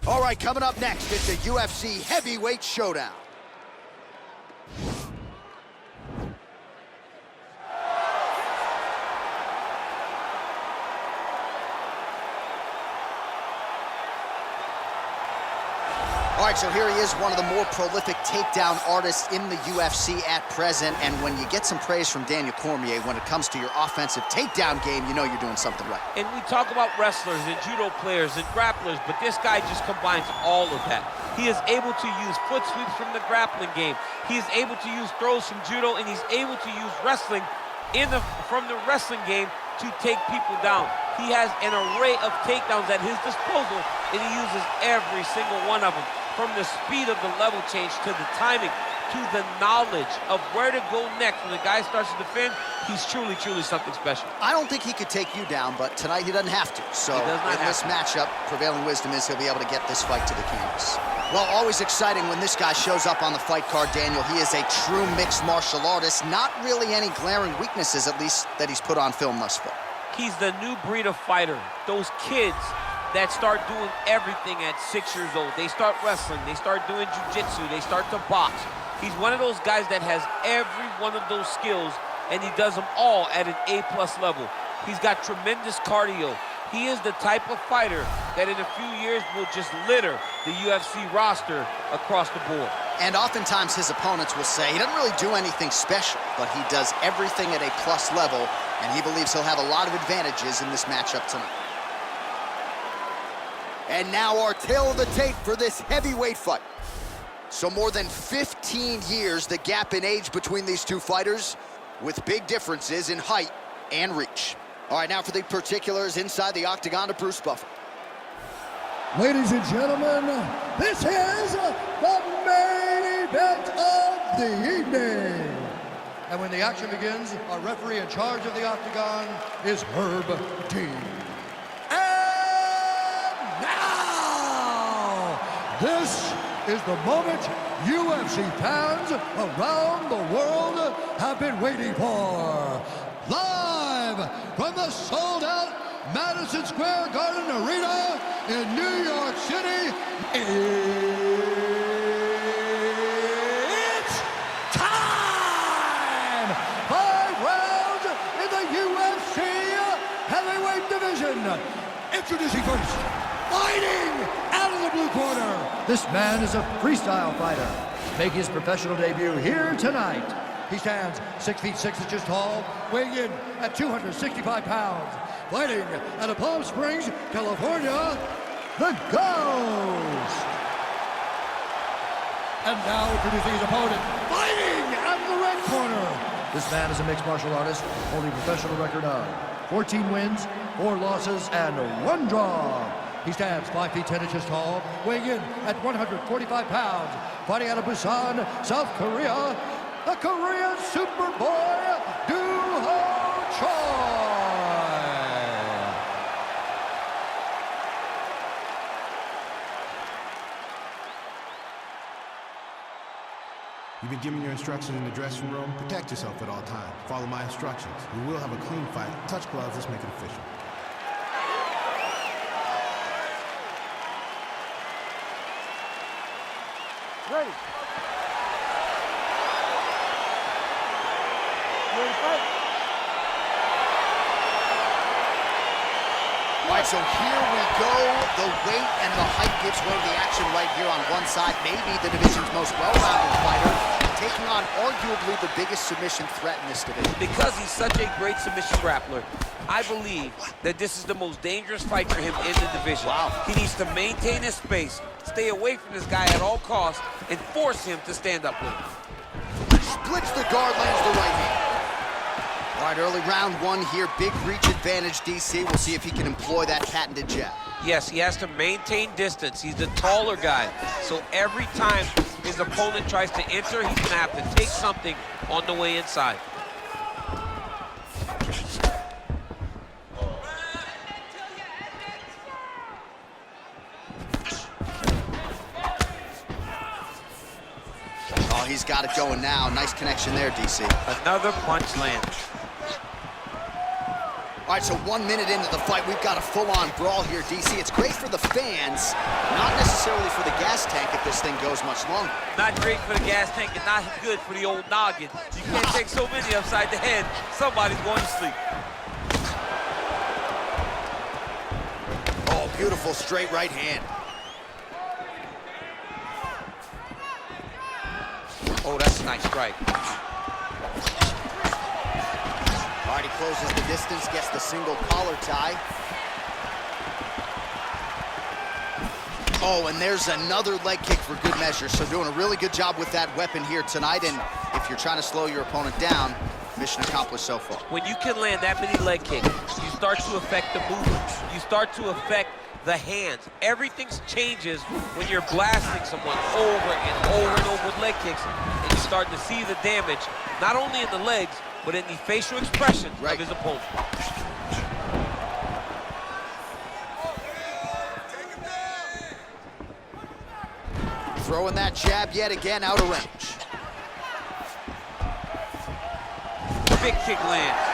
All right, coming up next, it's a UFC heavyweight showdown. All right, so here he is, one of the more prolific takedown artists in the UFC at present. And when you get some praise from Daniel Cormier when it comes to your offensive takedown game, you know you're doing something right. And we talk about wrestlers and judo players and grapplers, but this guy just combines all of that. He is able to use foot sweeps from the grappling game. He is able to use throws from judo, and he's able to use wrestling from the wrestling game to take people down. He has an array of takedowns at his disposal, and he uses every single one of them. From the speed of the level change to the timing to the knowledge of where to go next when the guy starts to defend, he's truly, truly something special. I don't think he could take you down, but tonight he doesn't have to. So in this matchup, prevailing wisdom is he'll be able to get this fight to the canvas. Well, always exciting when this guy shows up on the fight card, Daniel. He is a true mixed martial artist. Not really any glaring weaknesses, at least, that he's put on film thus far. He's the new breed of fighter. Those kids that start doing everything at 6 years old. They start wrestling, they start doing jiu-jitsu, they start to box. He's one of those guys that has every one of those skills, and he does them all at an A+ level. He's got tremendous cardio. He is the type of fighter that in a few years will just litter the UFC roster across the board. And oftentimes his opponents will say he doesn't really do anything special, but he does everything at a plus level, and he believes he'll have a lot of advantages in this matchup tonight. And now our tale of the tape for this heavyweight fight. So more than 15 years, the gap in age between these two fighters, with big differences in height and reach. All right, now for the particulars inside the octagon of Bruce Buffer. Ladies and gentlemen, this is the main event of the evening. And when the action begins, our referee in charge of the octagon is Herb Dean. This is the moment UFC fans around the world have been waiting for. Live from the sold-out Madison Square Garden Arena in New York City, it's time! 5 rounds in the UFC heavyweight division. Introducing first, fighting out of the blue corner. This man is a freestyle fighter, making his professional debut here tonight. He stands 6 feet 6 inches tall, weighing in at 265 pounds. Fighting out of Palm Springs, California, the Ghost. And now introducing his opponent, fighting out of the red corner. This man is a mixed martial artist, holding a professional record of 14 wins, 4 losses, and 1 draw. He stands 5 feet 10 inches tall, weighing in at 145 pounds. Fighting out of Busan, South Korea, the Korean Superboy, Choi. You've been given your instructions in the dressing room. Protect yourself at all times. Follow my instructions. We will have a clean fight. Touch gloves, let's make it official. Ready. Ready to fight? All right, so here we go. The weight and the height gives way to the action right here on one side. Maybe the division's most well-rounded fighter, taking on arguably the biggest submission threat in this division. Because he's such a great submission grappler, I believe that this is the most dangerous fight for him in the division. Wow. He needs to maintain his space, stay away from this guy at all costs, and force him to stand up with him. Splits the guard, lands the right hand. All right, early round 1 here. Big reach advantage, DC. We'll see if he can employ that patented jab. Yes, he has to maintain distance. He's the taller guy. So every time his opponent tries to enter, he's going to have to take something on the way inside. Oh, he's got it going now. Nice connection there, DC. Another punch lands. All right, so 1 minute into the fight, we've got a full-on brawl here, DC. It's great for the fans, not necessarily for the gas tank if this thing goes much longer. Not great for the gas tank and not good for the old noggin. You can't take so many upside the head. Somebody's going to sleep. Oh, beautiful straight right hand. Oh, that's a nice strike. All right, he closes the distance, gets the single collar tie. Oh, and there's another leg kick for good measure. So doing a really good job with that weapon here tonight. And if you're trying to slow your opponent down, mission accomplished so far. When you can land that many leg kicks, you start to affect the movement. You start to affect the hands. Everything changes when you're blasting someone over and over and over with leg kicks, and you start to see the damage, not only in the legs, but in the facial expression of his opponent. Throwing that jab yet again out of range. Big kick lands.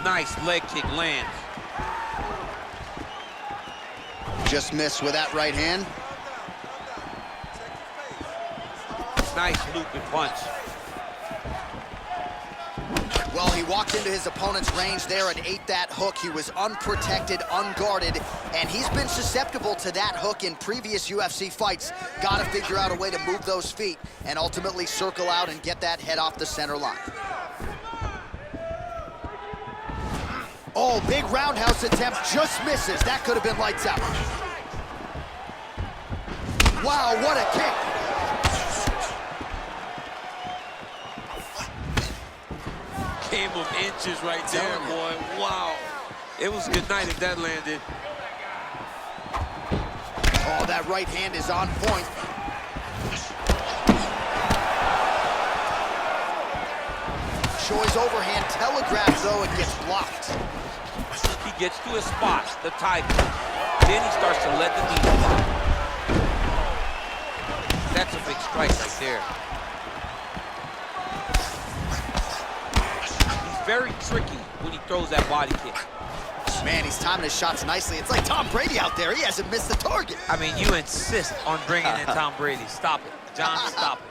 Nice leg kick lands. Just missed with that right hand. Nice looping punch. Well, he walked into his opponent's range there and ate that hook. He was unprotected, unguarded, and he's been susceptible to that hook in previous UFC fights. Got to figure out a way to move those feet and ultimately circle out and get that head off the center line. Oh, big roundhouse attempt, just misses. That could have been lights out. Wow, what a kick. Came of inches right there, boy. Wow. It was a good night if that landed. Oh, that right hand is on point. Choi's overhand telegraphed, though, and gets blocked. He gets to his spot, the tiger. Then he starts to let the knee fly. That's a big strike right there. Very tricky when he throws that body kick. Man, he's timing his shots nicely. It's like Tom Brady out there. He hasn't missed the target. I mean, you insist on bringing in Tom Brady. Stop it. John, stop it.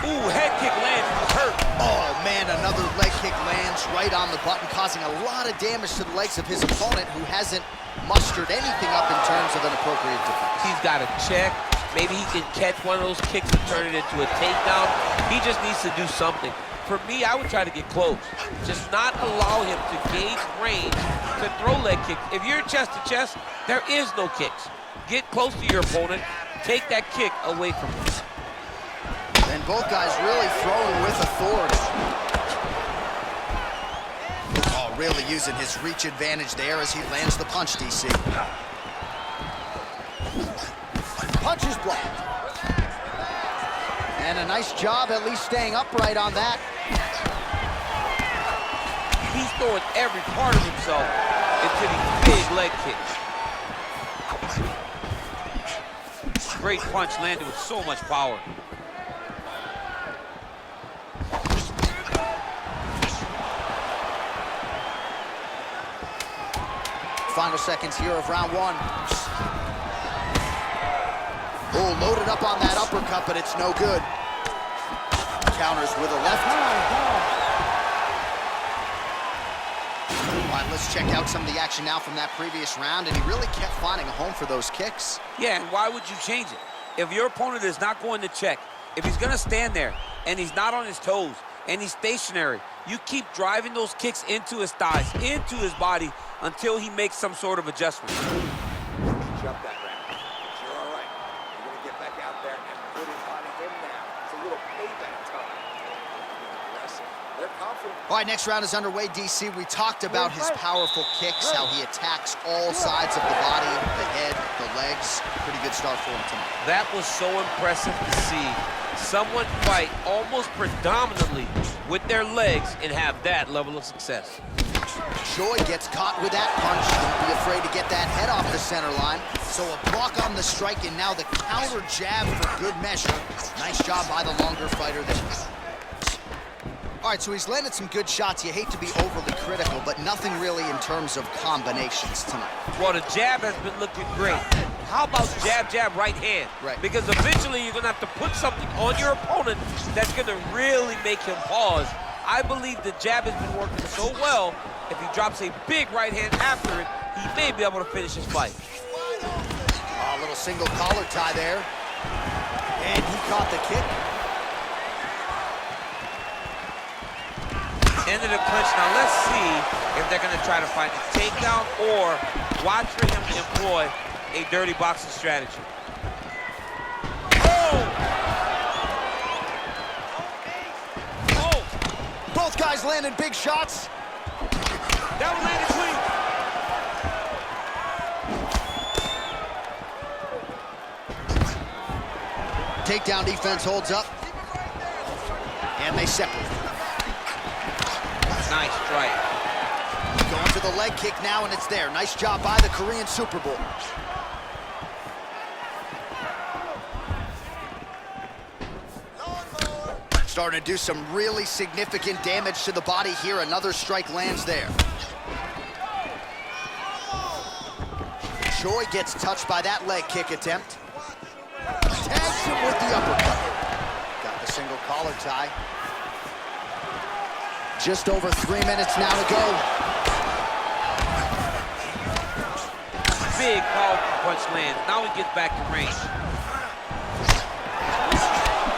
Ooh, head kick lands. He's hurt. Oh, man, another leg kick lands right on the button, causing a lot of damage to the legs of his opponent, who hasn't mustered anything up in terms of an appropriate defense. He's got to check. Maybe he can catch one of those kicks and turn it into a takedown. He just needs to do something. For me, I would try to get close. Just not allow him to gauge range to throw leg kicks. If you're chest to chest, there is no kicks. Get close to your opponent. Take that kick away from him. And both guys really throwing with authority. Oh, really using his reach advantage there as he lands the punch, DC. Punch is blocked. And a nice job at least staying upright on that. He's throwing every part of himself into these big leg kicks. Great punch landed with so much power. Final seconds here of round one. Oh, loaded up on that uppercut, but it's no good. Counters with a left. All right, let's check out some of the action now from that previous round, and he really kept finding a home for those kicks. Yeah, and why would you change it? If your opponent is not going to check, if he's going to stand there and he's not on his toes and he's stationary, you keep driving those kicks into his thighs, into his body, until he makes some sort of adjustment. Jump that round. But you're all right. You're going to get back out there and put it on him now. It's a little payback time. They're confident. All right, next round is underway, DC. We talked about his powerful kicks, how he attacks all sides of the body, the head, the legs. Pretty good start for him tonight. That was so impressive to see. Someone fight almost predominantly with their legs and have that level of success. Choi gets caught with that punch. Don't be afraid to get that head off the center line. So a block on the strike, and now the counter jab for good measure. Nice job by the longer fighter there. All right, so he's landed some good shots. You hate to be overly critical, but nothing really in terms of combinations tonight. Well, the jab has been looking great. How about jab, jab, right hand? Right. Because eventually you're going to have to put something on your opponent that's going to really make him pause. I believe the jab has been working so well, if he drops a big right hand after it, he may be able to finish his fight. A little single collar tie there. And he caught the kick. End of the clinch. Now let's see if they're going to try to find a takedown or watch for him to employ a dirty boxing strategy. Oh! Oh! Both guys landing big shots. That one landed clean. Takedown defense holds up. And they separate. Nice strike. Going to the leg kick now, and it's there. Nice job by the Korean Super Bowl. Starting to do some really significant damage to the body here. Another strike lands there. Choi gets touched by that leg kick attempt. Tags him with the uppercut. Got the single collar tie. Just over 3 minutes now to go. Big powerful punch lands. Now he gets back to range.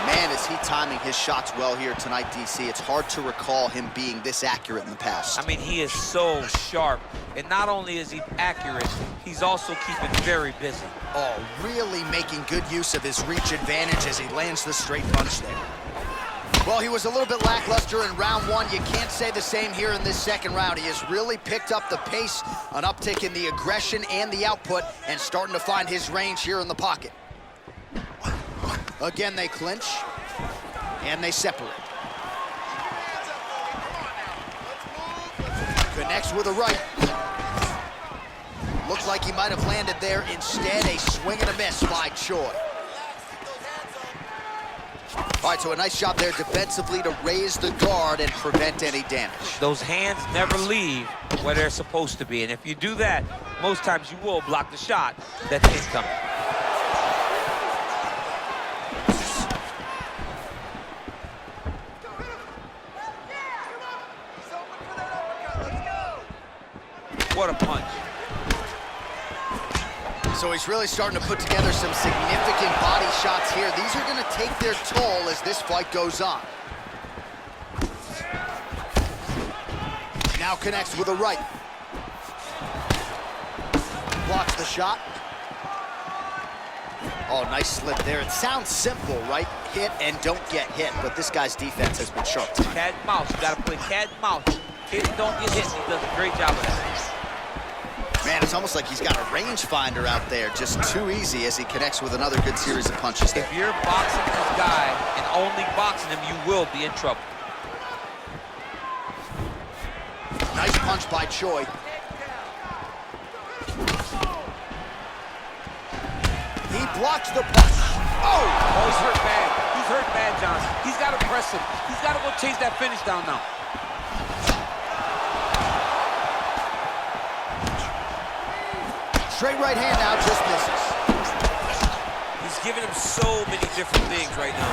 Man, is he timing his shots well here tonight, DC. It's hard to recall him being this accurate in the past. I mean, he is so sharp. And not only is he accurate, he's also keeping very busy. Oh, really making good use of his reach advantage as he lands the straight punch there. Well, he was a little bit lackluster in round one. You can't say the same here in this second round. He has really picked up the pace, an uptick in the aggression and the output, and starting to find his range here in the pocket. Again, they clinch, and they separate. Connects with a right. Looks like he might have landed there. Instead, a swing and a miss by Choi. All right, so a nice job there defensively to raise the guard and prevent any damage. Those hands never leave where they're supposed to be. And if you do that, most times you will block the shot that's incoming. What a punch. So he's really starting to put together some significant body shots here. These are going to take their toll as this fight goes on. Now connects with a right. Blocks the shot. Oh, nice slip there. It sounds simple, right? Hit and don't get hit, but this guy's defense has been sharp tonight. Cat and mouse. You got to play cat and mouse. Hit and don't get hit. He does a great job of that. Man, it's almost like he's got a rangefinder out there. Just too easy as he connects with another good series of punches there. If you're boxing this guy and only boxing him, you will be in trouble. Nice punch by Choi. He blocks the punch. Oh! Oh, he's hurt bad. He's hurt bad, John. He's got to press him. He's got to go chase that finish down now. Straight right hand now, just misses. He's giving him so many different things right now.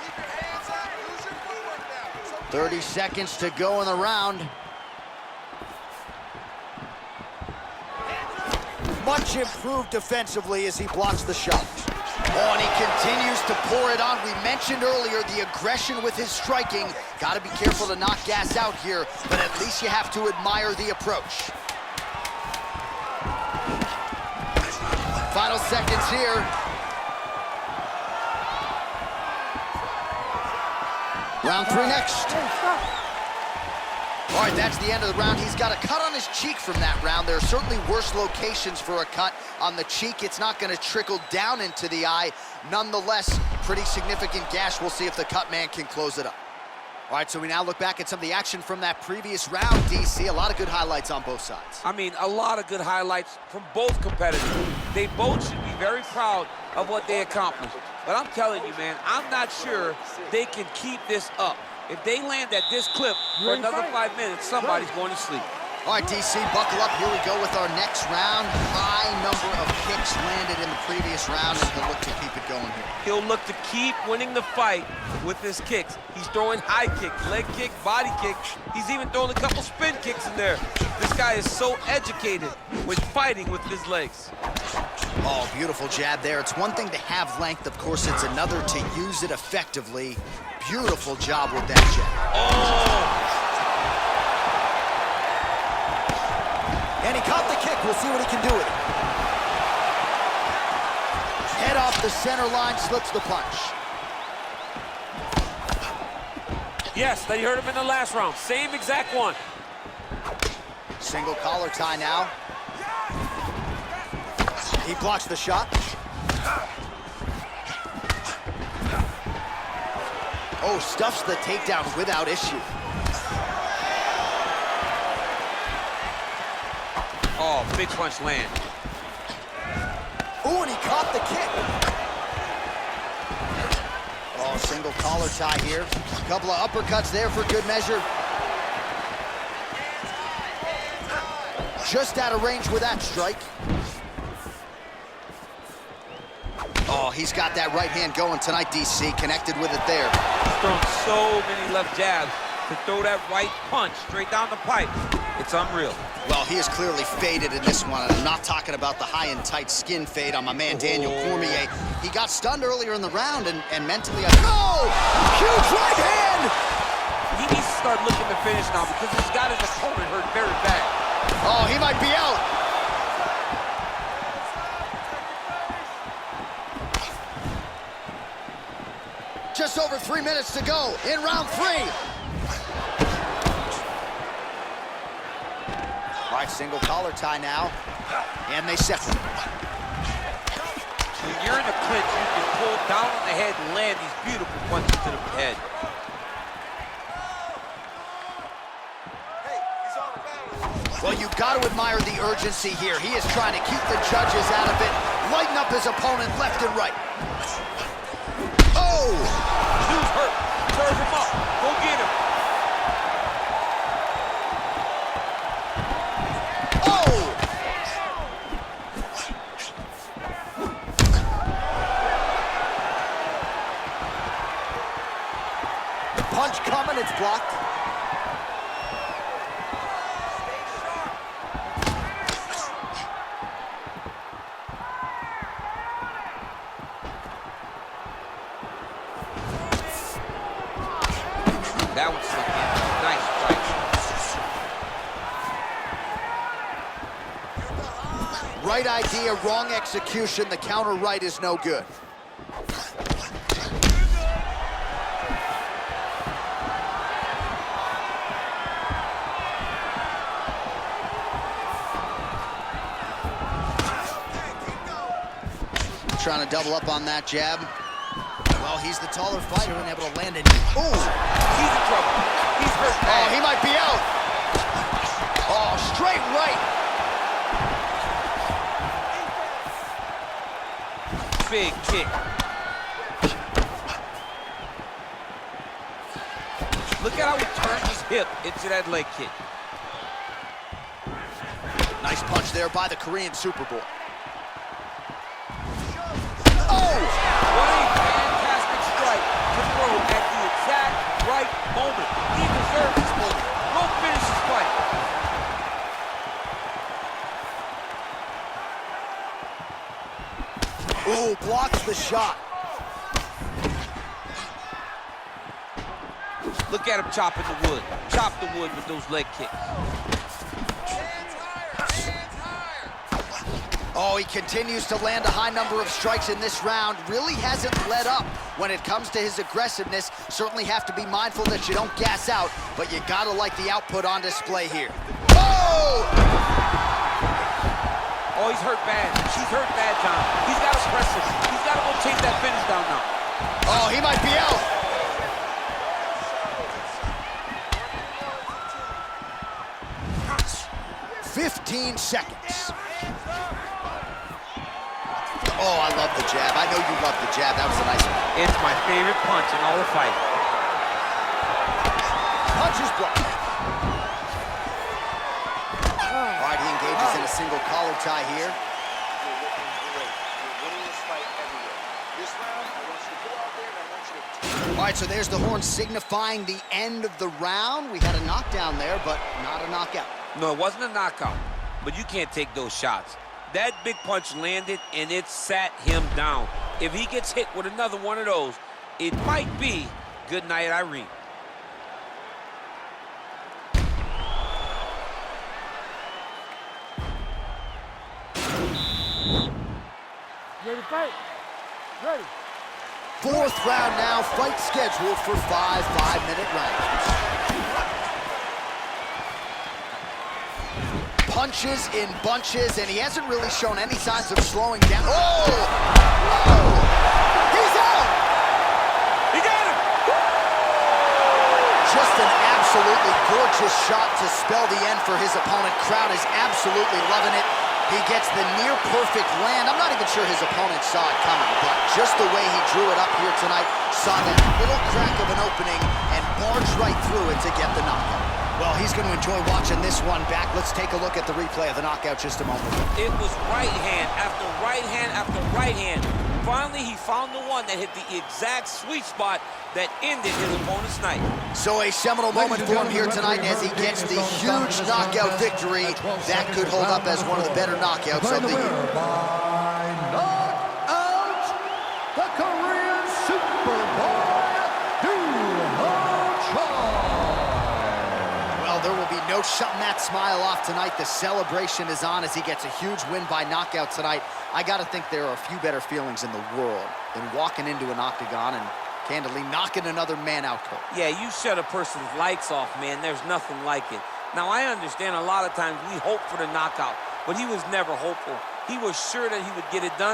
Keep your hands up. Use your footwork now. 30 seconds to go in the round. Much improved defensively as he blocks the shot. Oh, and he continues to pour it on. We mentioned earlier the aggression with his striking. Got to be careful to not gas out here, but at least you have to admire the approach. Final seconds here. Round three next. All right, that's the end of the round. He's got a cut on his cheek from that round. There are certainly worse locations for a cut on the cheek. It's not going to trickle down into the eye. Nonetheless, pretty significant gash. We'll see if the cut man can close it up. All right, so we now look back at some of the action from that previous round, DC. A lot of good highlights on both sides. I mean, a lot of good highlights from both competitors. They both should be very proud of what they accomplished. But I'm telling you, man, I'm not sure they can keep this up. If they land at this clip for another 5 minutes, somebody's going to sleep. All right, DC, buckle up. Here we go with our next round. High number of kicks landed in the previous round, and he'll look to keep it going here. He'll look to keep winning the fight with his kicks. He's throwing high kicks, leg kick, body kick. He's even throwing a couple spin kicks in there. This guy is so educated with fighting with his legs. Oh, beautiful jab there. It's one thing to have length. Of course, it's another to use it effectively. Beautiful job with that jab. Oh! And he caught the kick. We'll see what he can do with it. Head off the center line, slips the punch. Yes, they heard him in the last round. Same exact one. Single collar tie now. He blocks the shot. Oh, stuffs the takedown without issue. Oh, big punch land. Ooh, and he caught the kick. Oh, single collar tie here. A couple of uppercuts there for good measure. Just out of range with that strike. Oh, he's got that right hand going tonight, DC. Connected with it there. He's thrown so many left jabs to throw that right punch straight down the pipe. It's unreal. Well, he is clearly faded in this one. I'm not talking about the high and tight skin fade on my man Daniel Cormier. He got stunned earlier in the round and mentally, oh! Huge right hand! He needs to start looking to finish now because he's got his opponent hurt very bad. Oh, he might be out. Just over 3 minutes to go in round 3. All right, single collar tie now, and they separate. When you're in a clinch, you can pull down on the head and land these beautiful punches to the head. Well, you've got to admire the urgency here. He is trying to keep the judges out of it, lighten up his opponent left and right. Oh! Dude's hurt. Serve him up. Go get him. Punch coming, it's blocked. That one's slipped in. Nice strike. Right idea, wrong execution. The counter right is no good. Trying to double up on that jab. Well, he's the taller fighter and able to land it. Ooh! He's in trouble. He's hurt bad. Oh, he might be out. Oh, straight right. Big kick. Look at how he turned his hip into that leg kick. Nice punch there by the Korean Superboy. What a fantastic strike to throw at the exact right moment. He deserves this moment. Go finish his fight. Ooh, blocks the shot. Look at him chopping the wood. Chop the wood with those leg kicks. Oh, he continues to land a high number of strikes in this round. Really hasn't let up when it comes to his aggressiveness. Certainly have to be mindful that you don't gas out, but you gotta like the output on display here. Oh! Oh, he's hurt bad. He's hurt bad, John. He's got to press him. He's got to go chase that finish down now. he might be out. "15 seconds. Oh, I love the jab. I know you love the jab. That was a nice one. It's my favorite punch in all the fight. Punch is blocked. All right, he engages in a single collar tie here. You're looking great. You're winning this fight everywhere. This round, I want you to go out there and I want you to... All right, so there's the horn signifying the end of the round. We had a knockdown there, but not a knockout. No, it wasn't a knockout, but you can't take those shots. That big punch landed, and it sat him down. If he gets hit with another one of those, it might be good night, Irene. Ready to fight? Ready. Fourth round now, fight scheduled for 5 5-minute rounds. Punches in bunches, and he hasn't really shown any signs of slowing down. Oh! Whoa! He's out! He got him! Just an absolutely gorgeous shot to spell the end for his opponent. Crowd is absolutely loving it. He gets the near-perfect land. I'm not even sure his opponent saw it coming, but just the way he drew it up here tonight, saw that little crack of an opening and barged right through it to get the knockout. Well, he's going to enjoy watching this one back. Let's take a look at the replay of the knockout just a moment ago. It was right hand after right hand after right hand. Finally, he found the one that hit the exact sweet spot that ended his opponent's night. So a seminal moment for him here tonight as he gets the huge knockout victory. That could hold up as one of the better knockouts of the year. By knockout, the Korean Superboy, Choi. Well, there will be no shutting that smile off tonight. The celebration is on as he gets a huge win by knockout tonight. I got to think there are a few better feelings in the world than walking into an octagon and candidly knocking another man out cold. Yeah, you shut a person's lights off, man. There's nothing like it. Now, I understand a lot of times we hope for the knockout, but he was never hopeful. He was sure that he would get it done.